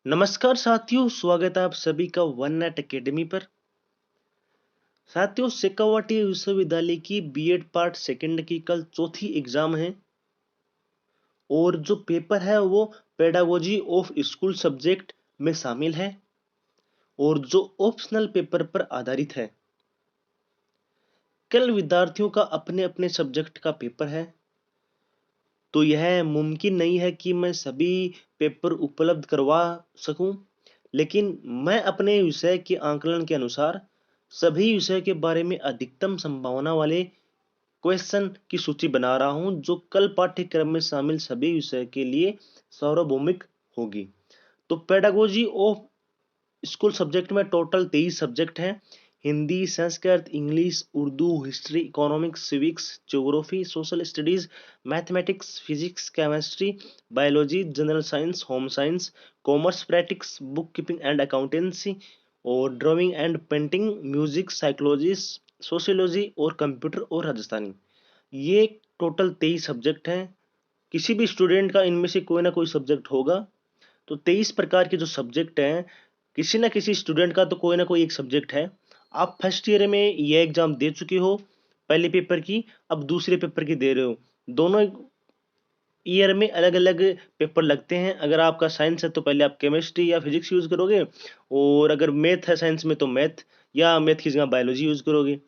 नमस्कार साथियों, स्वागत है आप सभी का वन नेट एकेडमी पर। साथियों, शेखावाटी विश्वविद्यालय की बीएड पार्ट सेकंड की कल चौथी एग्जाम है और जो पेपर है वो पेडागोजी ऑफ स्कूल सब्जेक्ट में शामिल है और जो ऑप्शनल पेपर पर आधारित है। कल विद्यार्थियों का अपने अपने सब्जेक्ट का पेपर है, तो यह मुमकिन नहीं है कि मैं सभी पेपर उपलब्ध करवा सकूं, लेकिन मैं अपने विषय के आंकलन के अनुसार सभी विषय के बारे में अधिकतम संभावना वाले क्वेश्चन की सूची बना रहा हूं, जो कल पाठ्यक्रम में शामिल सभी विषय के लिए सार्वभौमिक होगी। तो पेडागोजी ऑफ स्कूल सब्जेक्ट में टोटल 23 सब्जेक्ट हैं। Hindi, Sanskrit, English, Urdu, history, economics, civics, geography, social studies, mathematics, physics, chemistry, biology, general science, home science, commerce, practice, book keeping and accountancy और drawing and painting, music, psychology, sociology और computer और राजस्थानी। ये total 23 subject हैं। किसी भी student का इनमें से कोई ना कोई सब्जेक्ट होगा। तो 23 प्रकार के जो सब्जेक्ट हैं, किसी ना किसी स्टूडेंट का तो कोई ना कोई एक सब्जेक्ट है। आप फर्स्ट ईयर में ये एग्जाम दे चुके हो पहले पेपर की, अब दूसरे पेपर की दे रहे हो। दोनों ईयर में अलग अलग पेपर लगते हैं। अगर आपका साइंस है तो पहले आप केमिस्ट्री या फिजिक्स यूज करोगे, और अगर मैथ है साइंस में तो मैथ या मैथ की जगह बायोलॉजी यूज करोगे।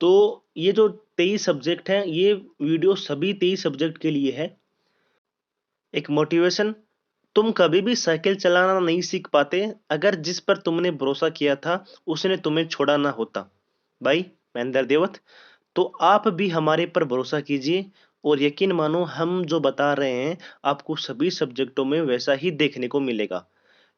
तो ये जो 23 सब्जेक्ट हैं, ये वीडियो सभी 23 सब्जेक्ट के लिए है। एक मोटिवेशन। तुम कभी भी साइकिल चलाना नहीं सीख पाते अगर जिस पर तुमने भरोसा किया था उसने तुम्हें छोड़ा ना होता। भाई महेंद्र देवत। तो आप भी हमारे पर भरोसा कीजिए और यकीन मानो, हम जो बता रहे हैं आपको सभी सब्जेक्टों में वैसा ही देखने को मिलेगा।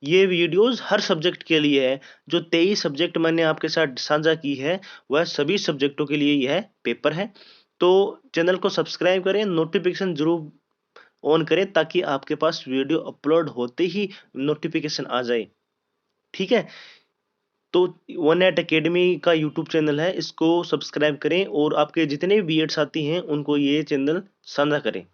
ये वीडियोस हर सब्जेक्ट के लिए है। जो 23 सब्जेक्ट मैंने आपके साथ साझा की है, वह सभी सब्जेक्टों के लिए यह पेपर है। तो चैनल को सब्सक्राइब करें, नोटिफिकेशन जरूर ऑन करें ताकि आपके पास वीडियो अपलोड होते ही नोटिफिकेशन आ जाए। ठीक है। तो वन एट एकेडमी का यूट्यूब चैनल है, इसको सब्सक्राइब करें और आपके जितने भी बीएड साथी हैं उनको ये चैनल साझा करें।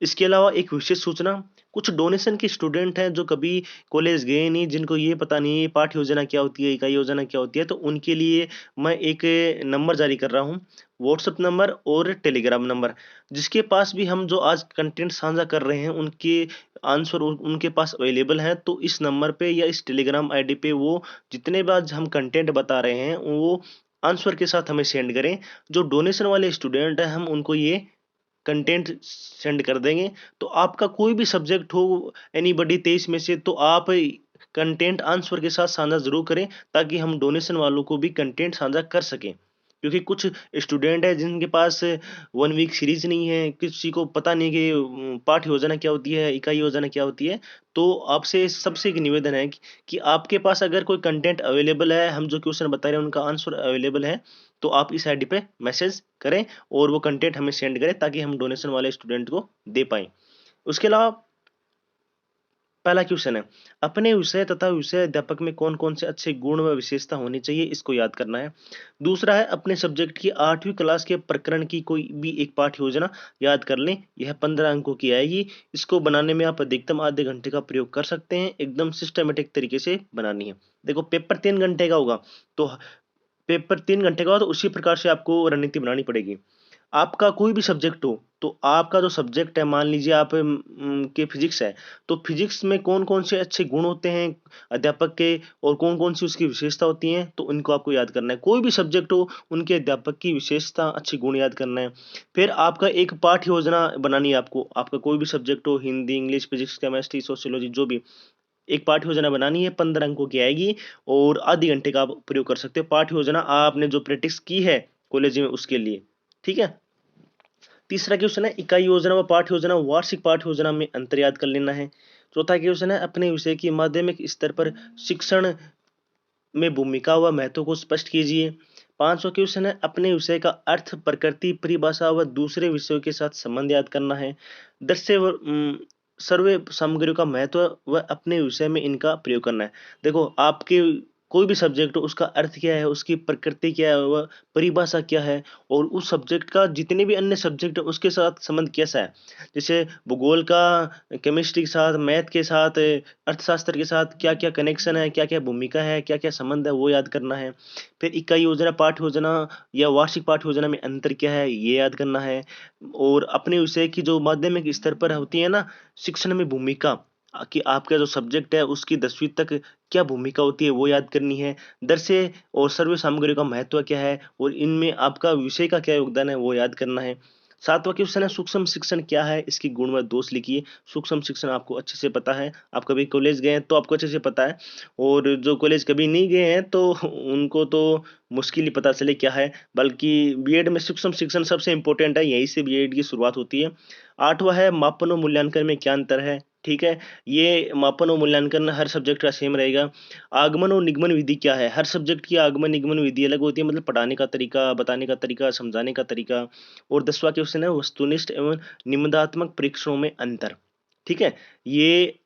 इसके अलावा एक विशेष सूचना। कुछ डोनेशन के स्टूडेंट हैं जो कभी कॉलेज गए नहीं, जिनको ये पता नहीं है पाठ्य योजना क्या होती है, इकाई योजना क्या होती है, तो उनके लिए मैं एक नंबर जारी कर रहा हूँ, व्हाट्सएप नंबर और टेलीग्राम नंबर। जिसके पास भी हम जो आज कंटेंट साझा कर रहे हैं उनके आंसर उनके पास अवेलेबल हैं, तो इस नंबर पे या इस टेलीग्राम आईडी पे वो जितने भी आज हम कंटेंट बता रहे हैं वो आंसर के साथ हमें सेंड करें। जो डोनेशन वाले स्टूडेंट हैं हम उनको ये कंटेंट सेंड कर देंगे। तो आपका कोई भी सब्जेक्ट हो, एनीबॉडी 23 में से, तो आप कंटेंट आंसर के साथ साझा जरूर करें ताकि हम डोनेशन वालों को भी कंटेंट साझा कर सकें। क्योंकि कुछ स्टूडेंट है जिनके पास 1 वीक सीरीज नहीं है, किसी को पता नहीं कि पाठ्य योजना क्या होती है, इकाई योजना क्या होती है। तो आपसे सबसे एक निवेदन है कि आपके पास अगर कोई कंटेंट अवेलेबल है, हम जो क्वेश्चन बता रहे हैं उनका आंसर अवेलेबल है, तो आप इस आईडी पे मैसेज करें और वो कंटेंट हमें सेंड करें ताकि हम डोनेशन वाले स्टूडेंट को दे पाएं। उसके अलावा पहला क्वेश्चन है, अपने विषय तथा विषय अध्यापक में कौन कौन से अच्छे गुण व विशेषता होनी चाहिए, इसको याद करना है। दूसरा है, अपने सब्जेक्ट की 8वीं क्लास के प्रकरण की कोई भी एक पाठ्य योजना याद कर लें। यह 15 अंकों की आएगी। इसको बनाने में आप अधिकतम आधे घंटे का प्रयोग कर सकते हैं। एकदम सिस्टमेटिक तरीके से बनानी है। देखो, पेपर 3 घंटे का होगा, तो पेपर 3 घंटे का हो तो उसी प्रकार से आपको रणनीति बनानी पड़ेगी। आपका कोई भी सब्जेक्ट हो, तो आपका जो सब्जेक्ट है, मान लीजिए आप के फिजिक्स है, तो फिजिक्स में कौन कौन से अच्छे गुण होते हैं अध्यापक के और कौन कौन सी उसकी विशेषता होती हैं, तो इनको आपको याद करना है। कोई भी सब्जेक्ट हो, उनके अध्यापक की विशेषता, अच्छे गुण याद करना है। फिर आपका एक पाठ्य योजना बनानी है। आपका कोई भी सब्जेक्ट हो, Hindi, English, physics, chemistry, sociology, जो भी, एक पाठ्य योजना बनानी है, 15 अंकों की आएगी और आधे घंटे का आप प्रयोग कर सकते हो। पाठ्य योजना आपने जो प्रैक्टिस की है कॉलेज में उसके लिए। ठीक है। तीसरा क्वेश्चन है, इकाई योजना व पाठ्य योजना, वार्षिक पाठ्य योजना में अंतर याद कर लेना है। चौथा क्वेश्चन है, अपने विषय की माध्यमिक स्तर पर शिक्षण में भूमिका व महत्व को स्पष्ट कीजिए। पांचवा क्वेश्चन है, अपने विषय का अर्थ, प्रकृति, परिभाषा व दूसरे विषयों के साथ संबंध याद करना है। दृश्य सर्वे सामग्रियों का महत्व व अपने विषय में इनका प्रयोग करना है। देखो, आपके कोई भी सब्जेक्ट हो उसका अर्थ क्या है, उसकी प्रकृति क्या है, वह परिभाषा क्या है और उस सब्जेक्ट का जितने भी अन्य सब्जेक्ट है उसके साथ संबंध कैसा है। जैसे भूगोल का केमिस्ट्री के साथ, मैथ के साथ, अर्थशास्त्र के साथ क्या-क्या कनेक्शन है, क्या-क्या भूमिका है, क्या-क्या संबंध है वो याद करना है। फिर इकाई योजना, पाठ्य योजना या वार्षिक पाठ्य योजना में अंतर क्या है ये याद करना है। और अपने विषय की जो माध्यमिक स्तर पर होती है ना शिक्षण में भूमिका, कि आपका जो सब्जेक्ट है उसकी 10वीं तक क्या भूमिका होती है वो याद करनी है। दर्शे और सर्व सामग्री का महत्व क्या है और इनमें आपका विषय का क्या योगदान है वो याद करना है। 7वां क्वेश्चन है सूक्ष्म शिक्षण क्या है? इसकी गुण व दोष लिखिए। सूक्ष्म शिक्षण आपको अच्छे से पता है, आप कभी कॉलेज गए हैं तो आपको अच्छे से पता है, और जो कॉलेज कभी नहीं गए हैं तो उनको तो मुश्किल ही पता चले क्या है। बल्कि बीएड में सूक्ष्म शिक्षण सबसे इम्पोर्टेंट है, यहीं से बीएड की शुरुआत होती है। 8वां है मापन और मूल्यांकन में क्या अंतर है? ठीक है, ये मापन और मूल्यांकन हर सब्जेक्ट का सेम रहेगा। आगमन और निगमन विधि क्या है? हर सब्जेक्ट की आगमन निगमन विधि अलग होती है, मतलब पढ़ाने का तरीका, बताने का तरीका, समझाने का तरीका। और 10वां क्वेश्चन है वस्तुनिष्ठ एवं निबंधात्मक परीक्षणों में अंतर। ठीक है, ये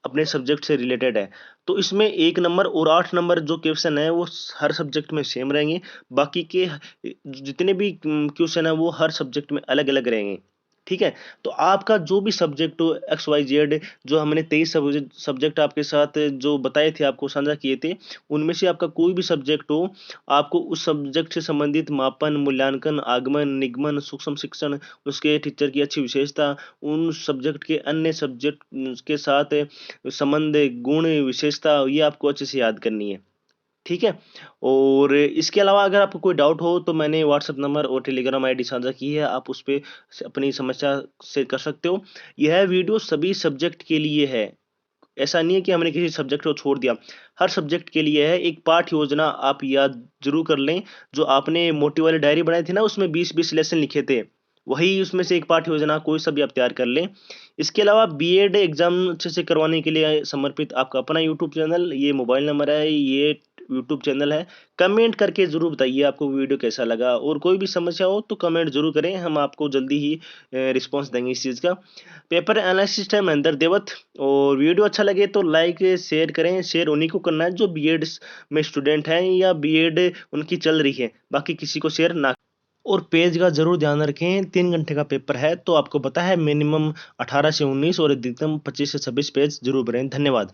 अपने सब्जेक्ट से रिलेटेड है। तो इसमें 1 नंबर और 8 नंबर जो क्वेश्चन है वो हर सब्जेक्ट में सेम रहेंगे। बाकी के जितने भी क्वेश्चन है वो हर सब्जेक्ट में अलग-अलग रहेंगे। ठीक है? तो आपका जो भी सब्जेक्ट हो एक्स, वाई, जेड, जो हमने 23 सब्जेक्ट आपके साथ जो बताए थे, आपको साझा किए थे, उनमें से आपका कोई भी सब्जेक्ट हो, आपको उस सब्जेक्ट से संबंधित मापन, मूल्यांकन, आगमन, निगमन, सूक्ष्म शिक्षण, उसके टीचर की अच्छी विशेषता, उन सब्जेक्ट के अन्य सब्जेक्ट के साथ संबंध, गुण, विशेषता, ये आपको अच्छे से याद करनी है। ठीक है? और इसके अलावा अगर आपको कोई डाउट हो तो मैंने व्हाट्सएप नंबर और टेलीग्राम आईडी साझा की है, आप उस पे अपनी समस्या से कर सकते हो। यह वीडियो सभी सब्जेक्ट के लिए है। ऐसा नहीं है कि हमने किसी सब्जेक्ट को छोड़ दिया, हर सब्जेक्ट के लिए है। एक पाठ्य योजना आप याद ज़रूर कर लें, जो आपने मोटी वाली डायरी बनाई थी ना उसमें 20-20 लेसन लिखे थे, वही उसमें से एक पाठ्य योजना कोई सा भी आप तैयार कर लें। इसके अलावा बीएड एग्ज़ाम अच्छे से करवाने के लिए समर्पित आपका अपना यूट्यूब चैनल, ये मोबाइल नंबर है, ये यूट्यूब चैनल है। कमेंट करके ज़रूर बताइए आपको वीडियो कैसा लगा, और कोई भी समस्या हो तो कमेंट ज़रूर करें, हम आपको जल्दी ही रिस्पॉन्स देंगे इस चीज़ का। पेपर एनालिसिस्ट है महेंद्र देवत, और वीडियो अच्छा लगे तो लाइक शेयर करें। शेयर उन्हीं को करना है जो बीएड में स्टूडेंट हैं या बीएड उनकी चल रही है, बाकी किसी को शेयर ना। और पेज का ज़रूर ध्यान रखें, 3 घंटे का पेपर है तो आपको पता है मिनिमम 18 से 19 और अधिकतम 25 से 26 पेज ज़रूर भरें। धन्यवाद।